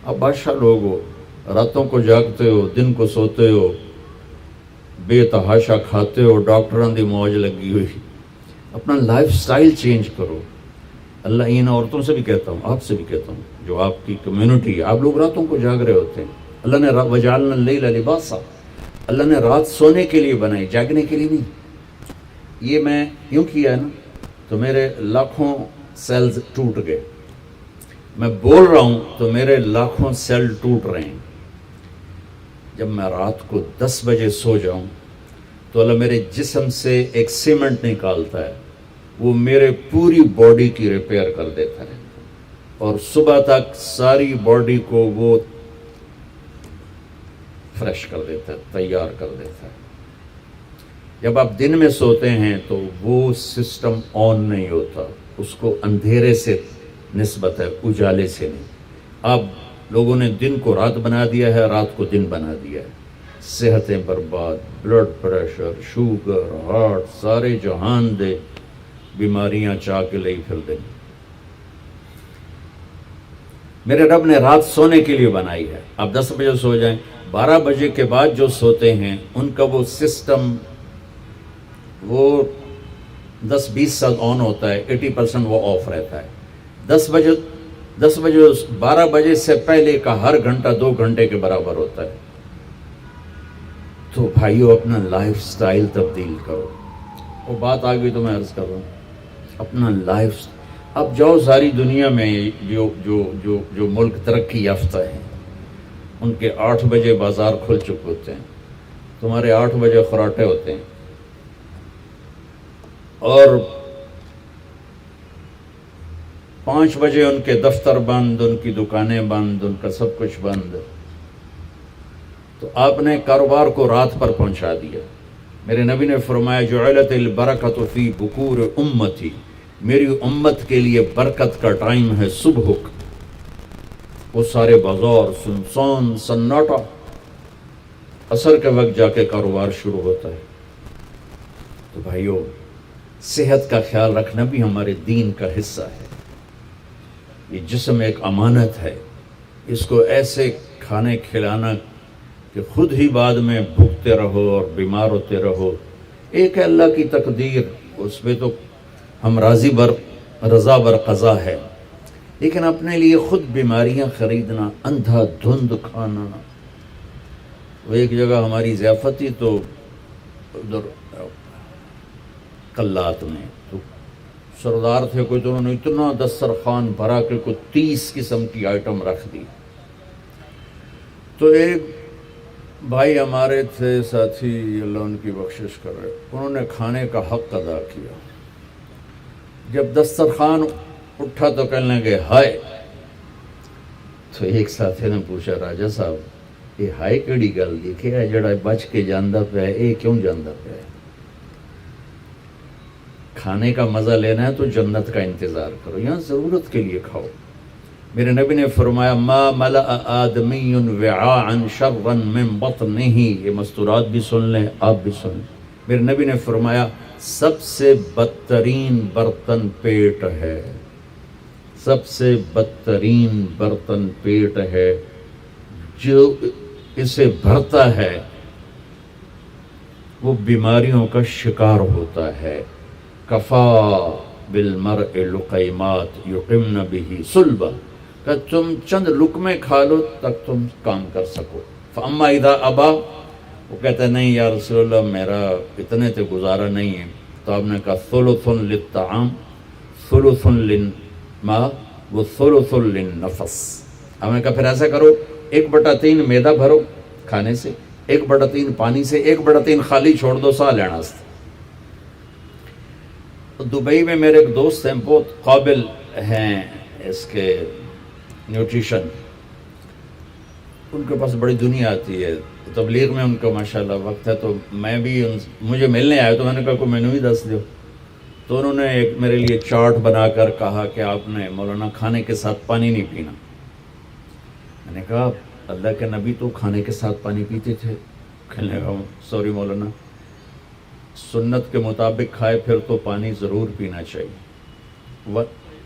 آپ بادشاہ لوگ ہو، راتوں کو جاگتے ہو، دن کو سوتے ہو، بے تحاشا کھاتے ہو، ڈاکٹروں دی موج لگی ہوئی. اپنا لائف سٹائل چینج کرو. اللہ ان عورتوں سے بھی کہتا ہوں، آپ سے بھی کہتا ہوں، جو آپ کی کمیونٹی ہے، آپ لوگ راتوں کو جاگ رہے ہوتے ہیں. اللہ نے وجعلنا اللیل لباسا، اللہ نے رات سونے کے لیے بنائی، جاگنے کے لیے نہیں. یہ میں یوں کیا ہے نا تو میرے لاکھوں سیلز ٹوٹ گئے. میں بول رہا ہوں تو میرے لاکھوں سیل ٹوٹ رہے ہیں. جب میں رات کو 10 بجے سو جاؤں تو اللہ میرے جسم سے ایک سیمنٹ نکالتا ہے، وہ میرے پوری باڈی کی ریپیئر کر دیتا ہے، اور صبح تک ساری باڈی کو وہ فریش کر دیتا ہے، تیار کر دیتا ہے. جب آپ دن میں سوتے ہیں تو وہ سسٹم آن نہیں ہوتا، اس کو اندھیرے سے نسبت ہے، اجالے سے نہیں. آپ لوگوں نے دن کو رات بنا دیا ہے، رات کو دن بنا دیا ہے. صحتیں برباد، بلڈ پریشر، شوگر، ہارٹ، سارے جہان دے بیماریاں چاہ کے لئی پھر دیں. میرے رب نے رات سونے کے لیے بنائی ہے. آپ 10 بجے سو جائیں، 12 بجے کے بعد جو سوتے ہیں ان کا وہ سسٹم وہ 10-20% آن ہوتا ہے، 80% وہ آف رہتا ہے. 10 بجے 12 بجے سے پہلے کا ہر گھنٹہ 2 گھنٹے کے برابر ہوتا ہے. تو بھائیو اپنا لائف سٹائل تبدیل کرو. وہ بات آ گئی تو میں عرض کر رہا ہوں، اپنا لائف. اب جاؤ ساری دنیا میں جو ملک ترقی یافتہ ہیں ان کے 8 بجے بازار کھل چکے ہوتے ہیں، تمہارے 8 بجے خراٹے ہوتے ہیں، اور 5 بجے ان کے دفتر بند، ان کی دکانیں بند، ان کا سب کچھ بند. تو آپ نے کاروبار کو رات پر پہنچا دیا. میرے نبی نے فرمایا جعلت البرکۃ فی بکور امتی، میری امت کے لیے برکت کا ٹائم ہے صبح کا. وہ سارے بازار سنسان سناٹا، عصر کے وقت جا کے کاروبار شروع ہوتا ہے. تو بھائیو صحت کا خیال رکھنا بھی ہمارے دین کا حصہ ہے. یہ جسم ایک امانت ہے، اس کو ایسے کھانے کھلانا کہ خود ہی بعد میں بھوکتے رہو اور بیمار ہوتے رہو. ایک ہے اللہ کی تقدیر، اس پہ تو ہم رضا بر قضا ہے، لیکن اپنے لیے خود بیماریاں خریدنا، اندھا دھند کھانا. وہ ایک جگہ ہماری ضیافت تھی تو ادھر قلات میں تو سردار تھے کوئی، تو انہوں نے اتنا دسترخوان بھرا کہ کوئی 30 قسم کی آئٹم رکھ دی. تو ایک بھائی ہمارے تھے ساتھی، اللہ ان کی بخشش کر رہے، انہوں نے کھانے کا حق ادا کیا. جب دسترخوان اٹھا تو کہنے لگے ہائے. تو ایک ساتھی نے پوچھا راجا صاحب یہ ہائے کیڑی گل دیکھے جڑا بچ کے جاندہ پہ ہے، یہ کیوں جاندہ پہ ہے؟ کھانے کا مزہ لینا ہے تو جنت کا انتظار کرو، یہاں ضرورت کے لیے کھاؤ. میرے نبی نے فرمایا ما ملأ آدمی وعاء شرا من بطنہ. یہ مستورات بھی سن لیں، آپ بھی سن لیں. میرے نبی نے فرمایا سب سے بدترین برتن پیٹ ہے، سب سے بدترین برتن پیٹ ہے. جو اسے بھرتا ہے وہ بیماریوں کا شکار ہوتا ہے. کفا بالمرء لقیمات یقمن بہ صلبہ، کہ تم چند لقمے کھا لو تک تم کام کر سکو. فاما اذا ابا، وہ کہتا ہے نہیں یا رسول اللہ میرا اتنے تے گزارا نہیں ہے. تو آپ نے کہا ثلث للطعام ثلث للماء و ثلث للنفس. آپ نے کہا پھر ایسا کرو 1/3 میدا بھرو کھانے سے، 1/3 پانی سے، 1/3 خالی چھوڑ دو سا لینا سے. دبئی میں میرے ایک دوست ہیں، بہت قابل ہیں اس کے نیوٹریشن، ان کے پاس بڑی دنیا آتی ہے تبلیغ میں، ان کا ماشاءاللہ وقت ہے. تو میں بھی مجھے ملنے آئے تو میں نے کہا کوئی مینو ہی دس دو. تو انہوں نے ایک میرے لیے چارٹ بنا کر کہا کہ آپ نے مولانا کھانے کے ساتھ پانی نہیں پینا. میں نے کہا اللہ کے نبی تو کھانے کے ساتھ پانی پیتے تھے. کہنے لگا سوری مولانا، سنت کے مطابق کھائے پھر تو پانی ضرور پینا چاہیے.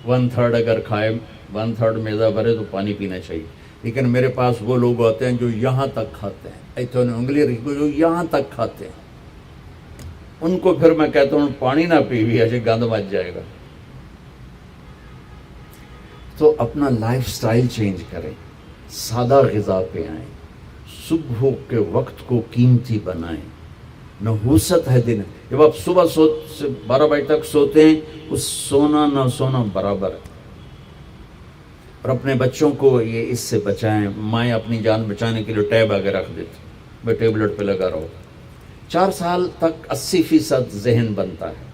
1/3 اگر کھائے 1/3 میدا بھرے تو پانی پینا چاہیے. لیکن میرے پاس وہ لوگ آتے ہیں جو یہاں تک کھاتے ہیں, ایتھے نے انگلی رکھی جو یہاں تک کھاتے ہیں, ان کو پھر میں کہتا ہوں پانی نہ پی بھی ایسے گند مچ جائے گا. تو اپنا لائف سٹائل چینج کریں, سادہ غذا پہ آئیں, صبح کے وقت کو قیمتی بنائیں. نحوست ہے دن, جب آپ صبح 12 بجے تک سوتے ہیں, اس سونا نہ سونا برابر ہے. اور اپنے بچوں کو یہ اس سے بچائیں. مائیں اپنی جان بچانے کے لیے ٹیب آگے رکھ دیتی, میں ٹیبلٹ پہ لگا رہو. 4 سال تک 80% ذہن بنتا ہے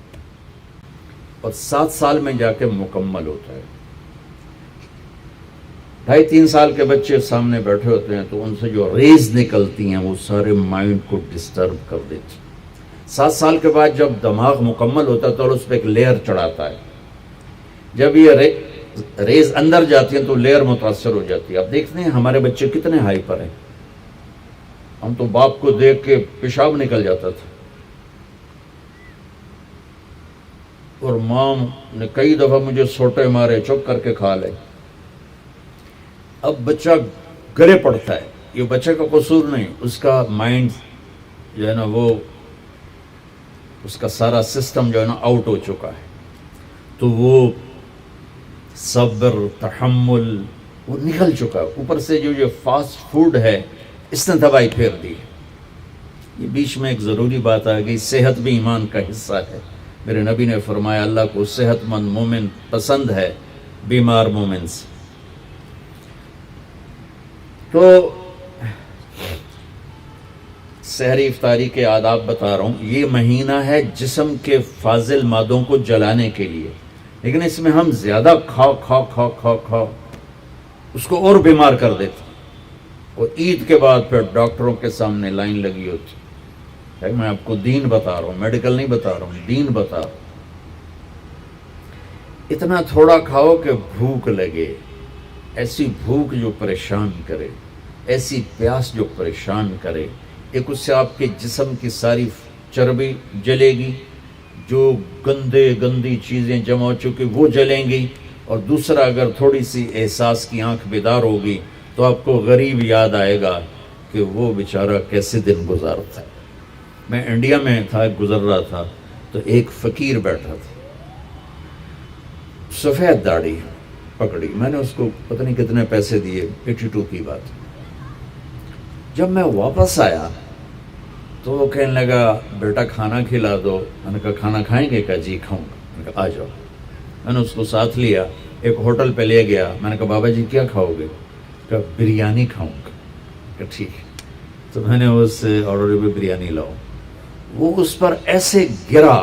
اور 7 سال میں جا کے مکمل ہوتا ہے. 2.5-3 سال کے بچے سامنے بیٹھے ہوتے ہیں تو ان سے جو ریز نکلتی ہیں وہ سارے مائنڈ کو ڈسٹرب کر دیتی. 7 سال کے بعد جب دماغ مکمل ہوتا ہے تو اس پہ ایک لیئر چڑھاتا ہے. جب یہ ریز اندر جاتی ہیں تو لیئر متاثر ہو جاتی ہے. اب دیکھتے ہیں ہمارے بچے کتنے ہائپر ہیں. ہم تو باپ کو دیکھ کے پیشاب نکل جاتا تھا, اور ماں نے کئی دفعہ مجھے سوٹے مارے, چپ کر کے کھا لے. اب بچہ گلے پڑتا ہے. یہ بچے کا قصور نہیں, اس کا مائنڈ جو ہے نا وہ اس کا سارا سسٹم جو ہے نا آؤٹ ہو چکا ہے. تو وہ صبر, تحمل وہ نکل چکا ہے. اوپر سے جو یہ فاسٹ فوڈ ہے اس نے دوائی پھیر دی. یہ بیچ میں ایک ضروری بات آ گئی, صحت بھی ایمان کا حصہ ہے. میرے نبی نے فرمایا اللہ کو صحت مند مومن پسند ہے بیمار مومن سے. تو سحری افطاری کے آداب بتا رہا ہوں. یہ مہینہ ہے جسم کے فاضل مادوں کو جلانے کے لیے, لیکن اس میں ہم زیادہ کھا کھا کھا کھا کھا اس کو اور بیمار کر دیتے. اور عید کے بعد پھر ڈاکٹروں کے سامنے لائن لگی ہوتی ہے. میں آپ کو دین بتا رہا ہوں, میڈیکل نہیں بتا رہا ہوں, دین بتا رہا ہوں. اتنا تھوڑا کھاؤ کہ بھوک لگے, ایسی بھوک جو پریشان کرے, ایسی پیاس جو پریشان کرے. ایک اس سے آپ کے جسم کی ساری چربی جلے گی, جو گندی چیزیں جمع ہو چکی وہ جلیں گی. اور دوسرا اگر تھوڑی سی احساس کی آنکھ بیدار ہوگی تو آپ کو غریب یاد آئے گا کہ وہ بیچارہ کیسے دن گزارتا ہے. میں انڈیا میں تھا, گزر رہا تھا تو ایک فقیر بیٹھا تھا, سفید داڑھی پکڑی. میں نے اس کو پتہ نہیں کتنے پیسے دیے, 82 کی بات. جب میں واپس آیا تو وہ کہنے لگا بیٹا کھانا کھلا دو. میں نے کہا کھانا کھائیں گے؟ کہا جی کھاؤں گا. میں نے کہا آ جاؤ. میں نے اس کو ساتھ لیا, ایک ہوٹل پہ لے گیا. میں نے کہا بابا جی کیا کھاؤ گے؟ کہا بریانی کھاؤں گا. کہا ٹھیک ہے. تو میں نے اس سے آرڈر بھی بریانی لاؤ. وہ اس پر ایسے گرا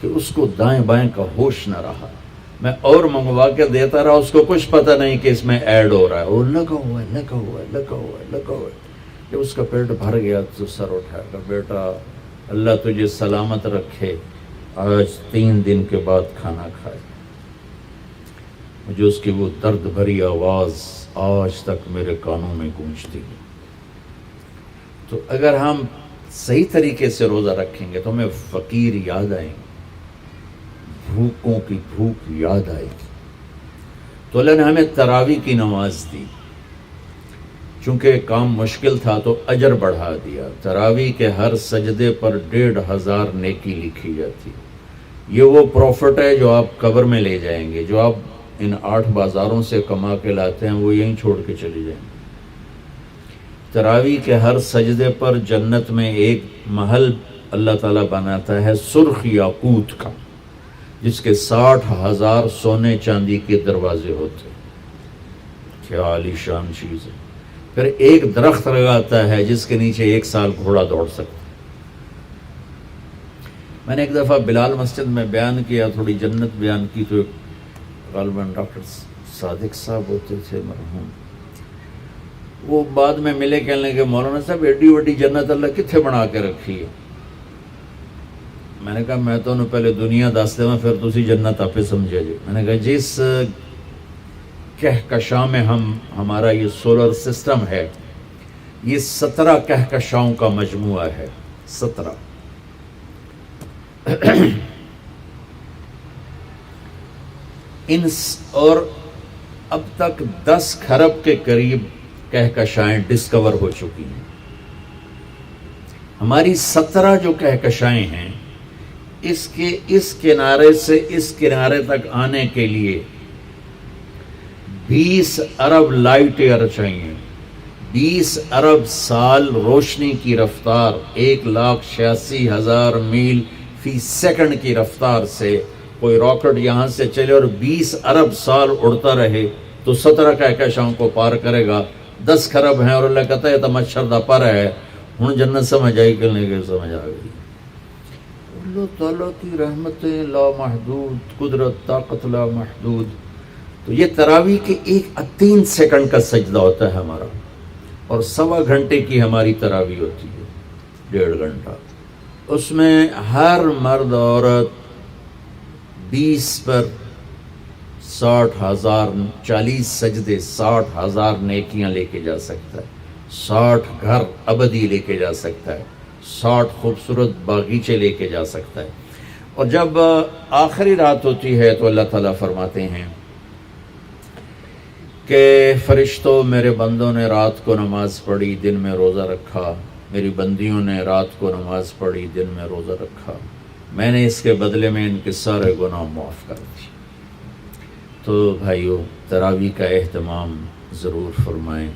کہ اس کو دائیں بائیں کا ہوش نہ رہا. میں اور منگوا کے دیتا رہا, اس کو کچھ پتہ نہیں کہ اس میں ایڈ ہو رہا ہے. وہ لگا ہوا ہے. جب اس کا پیٹ بھر گیا تو سر اٹھایا کہ بیٹا اللہ تجھے سلامت رکھے, آج 3 دن کے بعد کھانا کھائے. مجھے اس کی وہ درد بھری آواز آج تک میرے کانوں میں گونجتی ہے. تو اگر ہم صحیح طریقے سے روزہ رکھیں گے تو ہمیں فقیر یاد آئیں گے, بھوکوں کی بھوک یاد آئے گی. تو اللہ نے ہمیں تراویح کی نماز دی. چونکہ کام مشکل تھا تو اجر بڑھا دیا. تراویح کے ہر سجدے پر 1,500 نیکی لکھی جاتی. یہ وہ پروفٹ ہے جو آپ قبر میں لے جائیں گے. جو آپ ان 8 بازاروں سے کما کے لاتے ہیں وہ یہیں چھوڑ کے چلے جائیں گے. تراویح کے ہر سجدے پر جنت میں ایک محل اللہ تعالیٰ بناتا ہے سرخ یاقوت کا, جس کے 60,000 سونے چاندی کے دروازے ہوتے. کیا عالی شان چیز ہے. پھر ایک درخت لگاتا ہے جس کے نیچے 1 سال گھوڑا دوڑ سکتا. میں نے ایک دفعہ بلال مسجد میں بیان کیا, تھوڑی جنت بیان کی, تو غالباً ڈاکٹر صادق صاحب ہوتے تھے مرحوم, وہ بعد میں ملے, کہنے لگے مولانا صاحب ایڈی وڈی جنت اللہ کتنے بنا کے رکھی ہے. میں نے کہا میں تو انہوں پہلے دنیا دستے میں پھر تسی جنت آپ سمجھے جی. میں نے کہا جس کہکشاں میں ہمارا یہ سولر سسٹم ہے, یہ 17 کہکشاؤں کا مجموعہ ہے. 17. اور اب تک 10 کھرب کے قریب کہکشائیں ڈسکور ہو چکی ہیں. ہماری 17 جو کہکشائیں ہیں اس کے اس کنارے سے اس کنارے تک آنے کے لیے 20 ارب لائٹ ایئر چاہیے. 20 ارب سال روشنی کی رفتار 1,86,000 میل فی سیکنڈ کی رفتار سے کوئی راکٹ یہاں سے چلے اور 20 ارب سال اڑتا رہے تو 17 کہکشاؤں کو پار کرے گا. 10 کھرب ہیں اور اللہ کہتا ہے تو مچھر دا پر ہے. ہوں جنت سمجھ آئی کہ نہیں کہ سمجھ آ گئی. اللہ تعالیٰ کی رحمتیں لا محدود، قدرت طاقت لا محدود. تو یہ تراویح کے 3 سیکنڈ کا سجدہ ہوتا ہے ہمارا، اور 1.25 گھنٹے کی ہماری تراویح ہوتی ہے، 1.5 گھنٹہ. اس میں ہر مرد عورت 20 پر 60,000 40 سجدے 60,000 نیکیاں لے کے جا سکتا ہے، 60 گھر ابدی لے کے جا سکتا ہے، 60 خوبصورت باغیچے لے کے جا سکتا ہے. اور جب آخری رات ہوتی ہے تو اللہ تعالیٰ فرماتے ہیں کہ فرشتوں میرے بندوں نے رات کو نماز پڑھی، دن میں روزہ رکھا، میری بندیوں نے رات کو نماز پڑھی، دن میں روزہ رکھا، میں نے اس کے بدلے میں ان کے سارے گناہ معاف کر دیے. تو بھائیو، تراویح کا اہتمام ضرور فرمائیں.